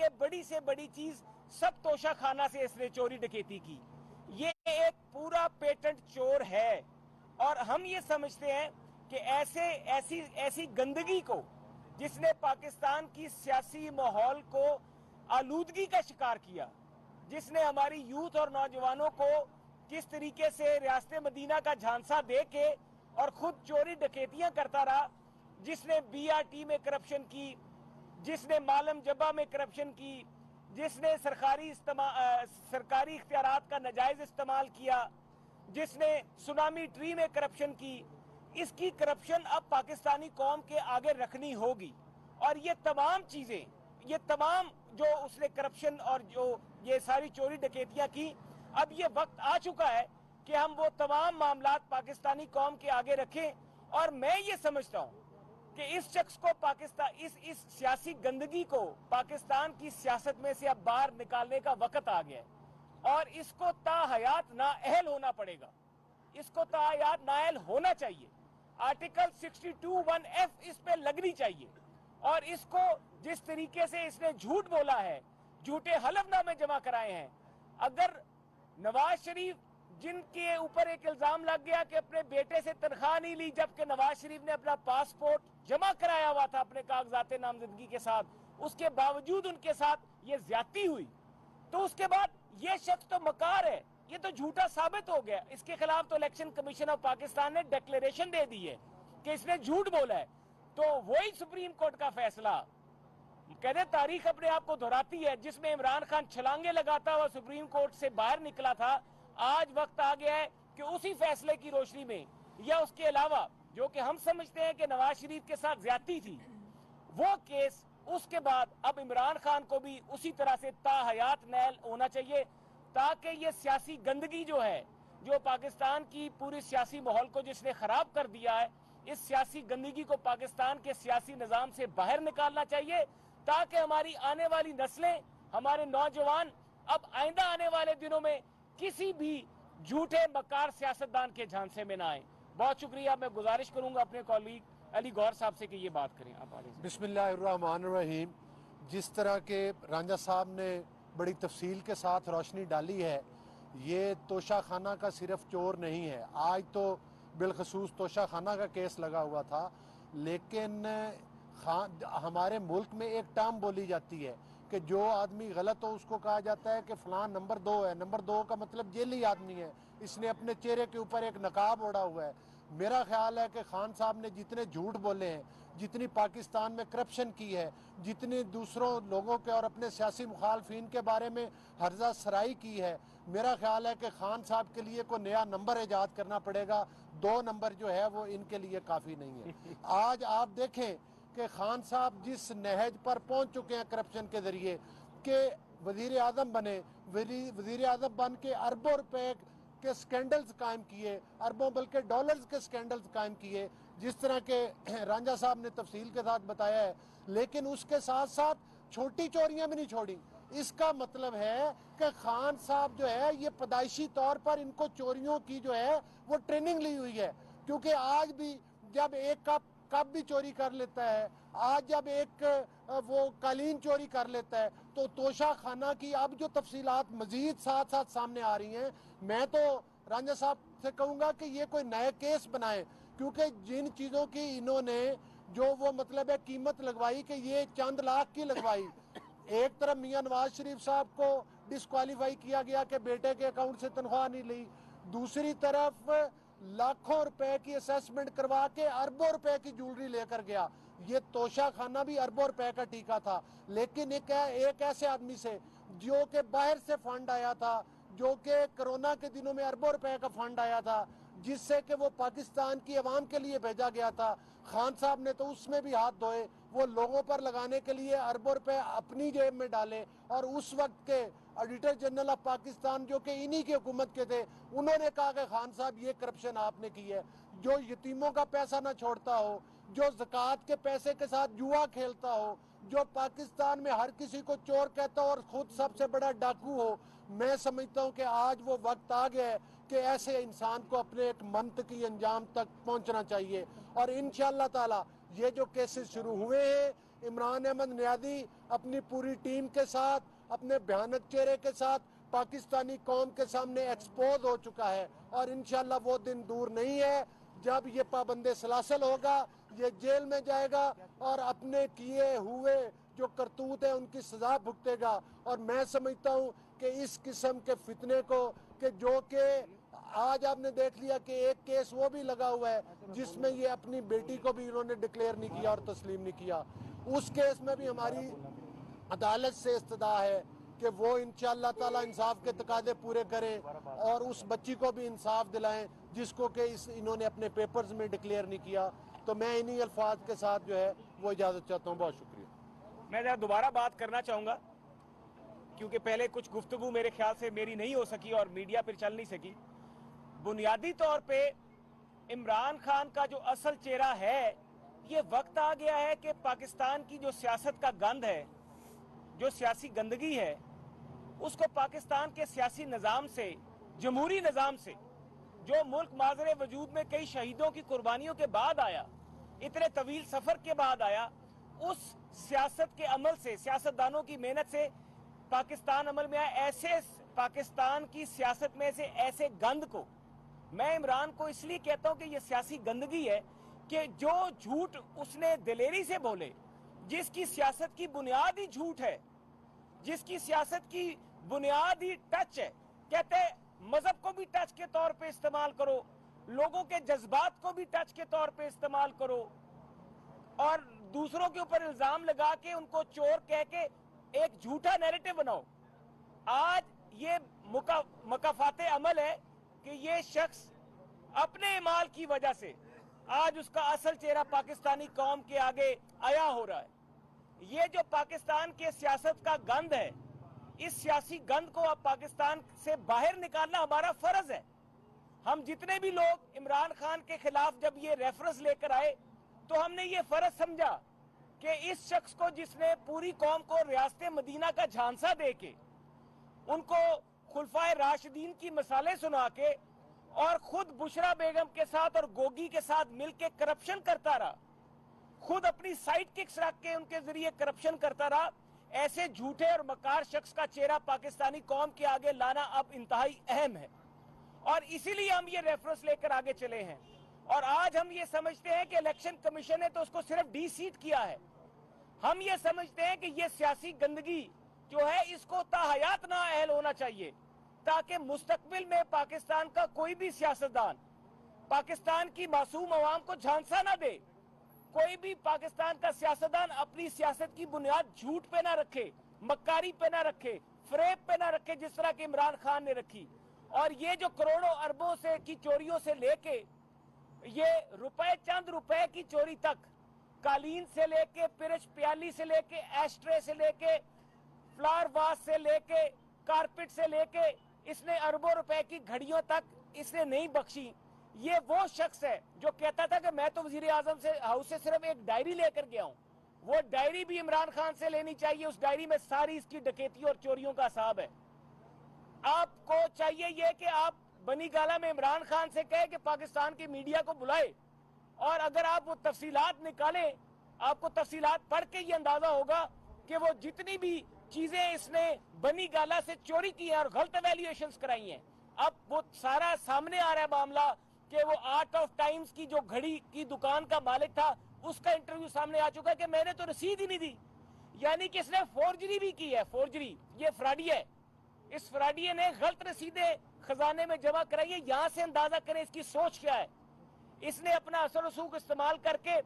کہ بڑی سے بڑی چیز سب توشہ خانہ سے اس نے چوری ڈکیتی کی. یہ ایک پورا پیٹنٹ چور ہے اور ہم یہ سمجھتے ہیں کہ ایسی گندگی کو جس نے پاکستان کی سیاسی ماحول کو آلودگی کا شکار کیا, جس نے ہماری یوتھ اور نوجوانوں کو کس طریقے سے ریاست مدینہ کا جھانسا دے کے اور خود چوری ڈکیتیاں کرتا رہا, جس نے بی آر ٹی میں کرپشن کی, جس نے معلم جبہ میں کرپشن کی, جس نے سرکاری اختیارات کا ناجائز استعمال کیا, جس نے سونامی ٹری میں کرپشن کی, اس کی کرپشن اب پاکستانی قوم کے آگے رکھنی ہوگی. اور یہ تمام چیزیں, یہ تمام جو اس نے کرپشن اور جو یہ ساری چوری ڈکیتیاں کی, اب یہ وقت آ چکا ہے کہ ہم وہ تمام معاملات پاکستانی قوم کے آگے رکھیں. اور میں یہ سمجھتا ہوں کہ اس شخص کو اس سیاسی گندگی کو پاکستان کی سیاست میں سے اب باہر نکالنے کا وقت آ گیا ہے اور اس کو تا حیات نااہل ہونا پڑے گا. اس کو تا حیات نااہل ہونا چاہیے. آرٹیکل 62(1)(f) اس پہ لگنی چاہیے. اور اس کو جس طریقے سے اس نے جھوٹ بولا ہے, جھوٹے حلف نامے جمع کرائے ہیں, اگر نواز شریف جن کے اوپر ایک الزام لگ گیا کہ اپنے بیٹے سے تنخواہ نہیں لی جبکہ نواز شریف نے اپنا پاسپورٹ جمع کرایا ہوا تھا اپنے کاغذات نامزدگی کے ساتھ, اس کے باوجود ان کے ساتھ یہ زیادتی ہوئی, تو اس کے بعد یہ شخص تو مکار ہے, یہ تو جھوٹا ثابت ہو گیا. اس کے خلاف تو الیکشن کمیشن آف پاکستان نے ڈکلیریشن دے دی ہے کہ اس نے جھوٹ بولا ہے. تو وہی سپریم کورٹ کا فیصلہ, کہتے تاریخ اپنے آپ کو دہراتی ہے, جس میں عمران خان چھلانگے لگاتا ہوا سپریم کورٹ سے باہر نکلا تھا, آج وقت آ گیا ہے کہ اسی فیصلے کی روشنی میں یا اس کے علاوہ جو کہ ہم سمجھتے ہیں کہ نواز شریف کے ساتھ زیادتی تھی, وہ کیس اس کے بعد اب عمران خان کو بھی اسی طرح سے تا حیات نائل ہونا چاہیے, تاکہ یہ سیاسی گندگی جو ہے, جو پاکستان کی پوری سیاسی ماحول کو جس نے خراب کر دیا ہے, اس سیاسی گندگی کو پاکستان کے سیاسی نظام سے باہر نکالنا چاہیے, تاکہ ہماری آنے والی نسلیں, ہمارے نوجوان اب آئندہ آنے والے دنوں میں کسی بھی جھوٹے مکار سیاستدان کے جھانسے میں نہ آئیں. بہت شکریہ. میں گزارش کروں گا اپنے کولیگ علی گوہر صاحب سے کہ یہ بات کریں. آپ بسم اللہ الرحمن الرحیم. جس طرح کے رانجھا صاحب نے بڑی تفصیل کے ساتھ روشنی ڈالی ہے, یہ توشہ خانہ کا صرف چور نہیں ہے. آج تو بالخصوص توشہ خانہ کا کیس لگا ہوا تھا, لیکن ہمارے ملک میں ایک ٹرم بولی جاتی ہے کہ جو آدمی غلط ہو اس کو کہا جاتا ہے کہ فلاں نمبر 2 ہے. نمبر 2 کا مطلب جیلی آدمی ہے, اس نے اپنے چہرے کے اوپر ایک نقاب اوڑھا ہوا ہے. میرا خیال ہے کہ خان صاحب نے جتنے جھوٹ بولے ہیں, جتنی پاکستان میں کرپشن کی ہے, جتنی دوسروں لوگوں کے اور اپنے سیاسی مخالفین کے بارے میں ہرزہ سرائی کی ہے, میرا خیال ہے کہ خان صاحب کے لیے کوئی نیا نمبر ایجاد کرنا پڑے گا. 2 نمبر جو ہے وہ ان کے لیے کافی نہیں ہے. آج آپ دیکھیں کہ خان صاحب جس نہج پر پہنچ چکے ہیں کرپشن کے ذریعے کہ وزیر اعظم بنے, وزیر اعظم بن کے اربوں روپے کے سکینڈلز قائم کیے, اربوں بلکہ ڈالرز کے سکینڈلز قائم کیے, جس طرح کے رانجھا صاحب نے تفصیل کے ساتھ بتایا ہے. لیکن اس کے ساتھ ساتھ چھوٹی چوریاں بھی نہیں چھوڑی. اس کا مطلب ہے کہ خان صاحب جو ہے یہ پیدائشی طور پر ان کو چوریوں کی جو ہے وہ ٹریننگ لی ہوئی ہے, کیونکہ آج بھی جب ایک کپ بھی چوری کر لیتا ہے, آج جب ایک وہ قالین چوری کر لیتا ہے, تو توشہ خانہ کی اب جو تفصیلات مزید ساتھ ساتھ سامنے آ رہی ہیں, میں تو رانجھا صاحب سے کہوں گا کہ یہ کوئی نئے کیس بنائیں, کیونکہ جن چیزوں کی انہوں نے جو وہ مطلب ہے قیمت لگوائی کہ یہ چند لاکھ کی لگوائی. ایک طرف میاں نواز شریف صاحب کو ڈسکوالیفائی کیا گیا کہ بیٹے کے اکاؤنٹ سے تنخواہ نہیں لی, دوسری طرف لاکھوں روپے کی اسیسمنٹ کروا کے اربوں روپے کی جولری لے کر گیا. یہ توشہ خانہ بھی اربوں روپے کا ٹیکا تھا, لیکن ایک ایسے آدمی سے جو کہ باہر سے فنڈ آیا تھا, جو کہ کرونا کے دنوں میں اربوں روپے کا فنڈ آیا تھا, جس سے کہ وہ پاکستان کی عوام کے لیے بھیجا گیا تھا, خان صاحب نے تو اس میں بھی ہاتھ دھوئے. وہ لوگوں پر لگانے کے لیے اربوں روپے اپنی جیب میں ڈالے, اور اس وقت کے ایڈیٹر جنرل آف پاکستان جو کہ انہی کی حکومت کے تھے, انہوں نے کہا کہ خان صاحب یہ کرپشن آپ نے کی ہے. جو یتیموں کا پیسہ نہ چھوڑتا ہو, جو زکوٰۃ کے پیسے کے ساتھ جوا کھیلتا ہو, جو پاکستان میں ہر کسی کو چور کہتا ہو اور خود سب سے بڑا ڈاکو ہو, میں سمجھتا ہوں کہ آج وہ وقت آ گیا ہے کہ ایسے انسان کو اپنے ایک منطقی انجام تک پہنچنا چاہیے. اور انشاءاللہ تعالی یہ جو کیسز شروع ہوئے ہیں عمران احمد نیازی اپنی پوری ٹیم کے ساتھ اپنے بھیانک چہرے کے ساتھ پاکستانی قوم کے سامنے ایکسپوز ہو چکا ہے، اور انشاءاللہ وہ دن دور نہیں ہے جب یہ پابند سلاسل ہوگا، یہ جیل میں جائے گا اور اپنے کیے ہوئے جو کرتوت ہیں ان کی سزا بھگتے گا۔ اور میں سمجھتا ہوں کہ اس قسم کے فتنے کو جو کہ آج آپ نے دیکھ لیا کہ ایک کیس وہ بھی لگا ہوا ہے جس میں یہ اپنی بیٹی کو بھی انہوں نے ڈکلیئر نہیں کیا اور تسلیم نہیں کیا، اس کیس میں بھی ہماری عدالت سے استدعا ہے کہ وہ انشاءاللہ تعالی انصاف کے تقاضے پورے کریں اور اس بچی کو بھی انصاف دلائیں جس کو کہ انہوں نے اپنے پیپرز میں ڈکلیئر نہیں کیا۔ تو میں انہی الفاظ کے ساتھ جو ہے وہ اجازت چاہتا ہوں۔ بہت شکریہ۔ میں ذرا دوبارہ بات کرنا چاہوں گا کیونکہ پہلے کچھ گفتگو میرے خیال سے میری نہیں ہو سکی اور میڈیا پر چل نہیں سکی۔ بنیادی طور پہ عمران خان کا جو اصل چہرہ ہے، یہ وقت آ گیا ہے کہ پاکستان کی جو سیاست کا گند ہے، جو سیاسی گندگی ہے، اس کو پاکستان کے سیاسی نظام سے، جمہوری نظام سے، جو ملک ماضر وجود میں کئی شہیدوں کی قربانیوں کے بعد آیا، اتنے طویل سفر کے بعد آیا، اس سیاست کے عمل سے، سیاستدانوں کی محنت سے پاکستان عمل میں آیا۔ ایسے پاکستان کی سیاست میں سے ایسے گند کو میں عمران کو اس لیے کہتا ہوں کہ یہ سیاسی گندگی ہے کہ جو جھوٹ اس نے دلیری سے بولے، جس کی سیاست کی بنیاد ہی جھوٹ ہے، جس کی سیاست کی بنیاد ہی ٹچ ہے، کہتے ہیں مذہب کو بھی ٹچ کے طور پہ استعمال کرو، لوگوں کے جذبات کو بھی ٹچ کے طور پہ استعمال کرو، اور دوسروں کے اوپر الزام لگا کے ان کو چور کہہ کے ایک جھوٹا نیریٹو بناؤ۔ آج یہ مکافات عمل ہے کہ یہ شخص اپنے اعمال کی وجہ سے آج اس کا اصل چہرہ پاکستانی قوم کے آگے عیاں ہو رہا ہے۔ یہ جو پاکستان کے سیاست کا گند ہے، اس سیاسی گند کو اب پاکستان سے باہر نکالنا ہمارا فرض ہے۔ ہم جتنے بھی لوگ عمران خان کے خلاف جب یہ ریفرنس لے کر آئے تو ہم نے یہ فرض سمجھا کہ اس شخص کو جس نے پوری قوم کو ریاست مدینہ کا جھانسا دے کے، ان کو خلفائے راشدین کی مثالیں سنا کے، اور خود بشرا بیگم کے ساتھ اور گوگی کے ساتھ مل کے کرپشن کرتا رہا، خود اپنی سائیڈ ککس رکھ کے ان کے ذریعے کرپشن کرتا رہا، ایسے جھوٹے اور مکار شخص کا چہرہ پاکستانی قوم کے آگے لانا اب انتہائی اہم ہے، اور اسی لیے ہم یہ ریفرنس لے کر آگے چلے ہیں۔ اور آج ہم یہ سمجھتے ہیں کہ الیکشن کمیشن نے تو اس کو صرف ڈی سیٹ کیا ہے، ہم یہ سمجھتے ہیں کہ یہ سیاسی گندگی جو ہے اس کو تاحیات نااہل ہونا چاہیے، تاکہ مستقبل میں پاکستان کا کوئی بھی سیاستدان پاکستان کی معصوم عوام کو جھانسا نہ دے، کوئی بھی پاکستان کا سیاستدان اپنی سیاست کی بنیاد جھوٹ پہ نہ رکھے، مکاری پہ نہ رکھے، فریب پہ نہ رکھے جس طرح کہ عمران خان نے رکھی۔ اور یہ جو کروڑوں اربوں سے کی چوریوں سے لے کے یہ روپے، چند روپے کی چوری تک، قالین سے لے کے، پرش پیالی سے لے کے، ایشٹرے سے لے کے، فلاور واس سے لے کے، کارپٹ سے لے کے، اس نے اربوں روپے کی گھڑیوں تک اس نے نہیں بخشی۔ یہ وہ شخص ہے جو کہتا تھا کہ میں تو وزیر اعظم سے ہاؤس سے صرف ایک ڈائری لے کر گیا ہوں، وہ ڈائری بھی عمران خان سے لینی چاہیے، اس ڈائری میں ساری اس کی ڈکیتی اور چوریوں کا حساب ہے۔ آپ کو چاہیے یہ کہ آپ بنی گالہ میں عمران خان سے کہے کہ پاکستان کی میڈیا کو بلائے، اور اگر آپ وہ تفصیلات نکالیں، آپ کو تفصیلات پڑھ کے یہ اندازہ ہوگا کہ وہ جتنی بھی چیزیں اس نے بنی گالہ سے چوری کی ہیں اور غلط ایویلیویشنز کرائی ہیں، اب وہ سارا سامنے آ رہا ہے معاملہ کہ وہ آرٹ آف ٹائمز کی جو گھڑی کی دکان کا مالک تھا، اس کا انٹرویو سامنے آ چکا ہے کہ میں نے تو رسید ہی نہیں دی، یعنی کہ اس نے فورجری بھی کی ہے۔ فورجری، یہ فراڈی ہے، اس فراڈیے نے غلط رسیدیں خزانے میں جمع کرائی ہے۔ یہاں سے اندازہ کریں اس کی سوچ کیا ہے۔ اس نے اپنا اثر رسوخ استعمال کر کے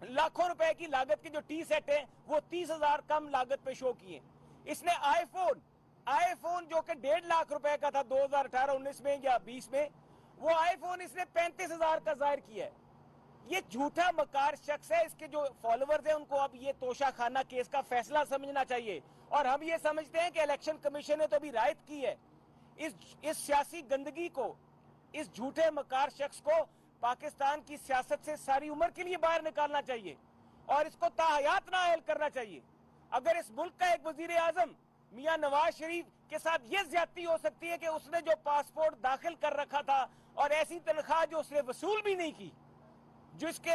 لاکھوں روپے کی لاگت کے جو ٹی سیٹ ہیں وہ 30,000 کم لاگت پہ شو کیے۔ اس نے آئی فون جو کہ 1.5 لاکھ روپے کا تھا 2018-19 میں یا 20 میں، وہ آئی فون اس نے 35,000 کا ظاہر کیا ہے۔ یہ جھوٹا مکار شخص ہے، اس کے جو فالوورز ہیں ان کو اب یہ توشہ خانہ کیس کا فیصلہ سمجھنا چاہیے، اور ہم یہ سمجھتے ہیں کہ الیکشن کمیشن نے تو ابھی رعایت کی ہے۔ اس سیاسی گندگی کو، اس جھوٹے مکار شخص کو پاکستان کی سیاست سے ساری عمر کے لیے باہر نکالنا چاہیے، اور اس کو تاحیات نااہل کرنا چاہیے۔ اگر اس ملک کا ایک وزیر اعظم میاں نواز شریف کے ساتھ یہ زیادتی ہو سکتی ہے کہ اس نے جو پاسپورٹ داخل کر رکھا تھا اور ایسی تنخواہ جو اس نے وصول بھی نہیں کی، جس کے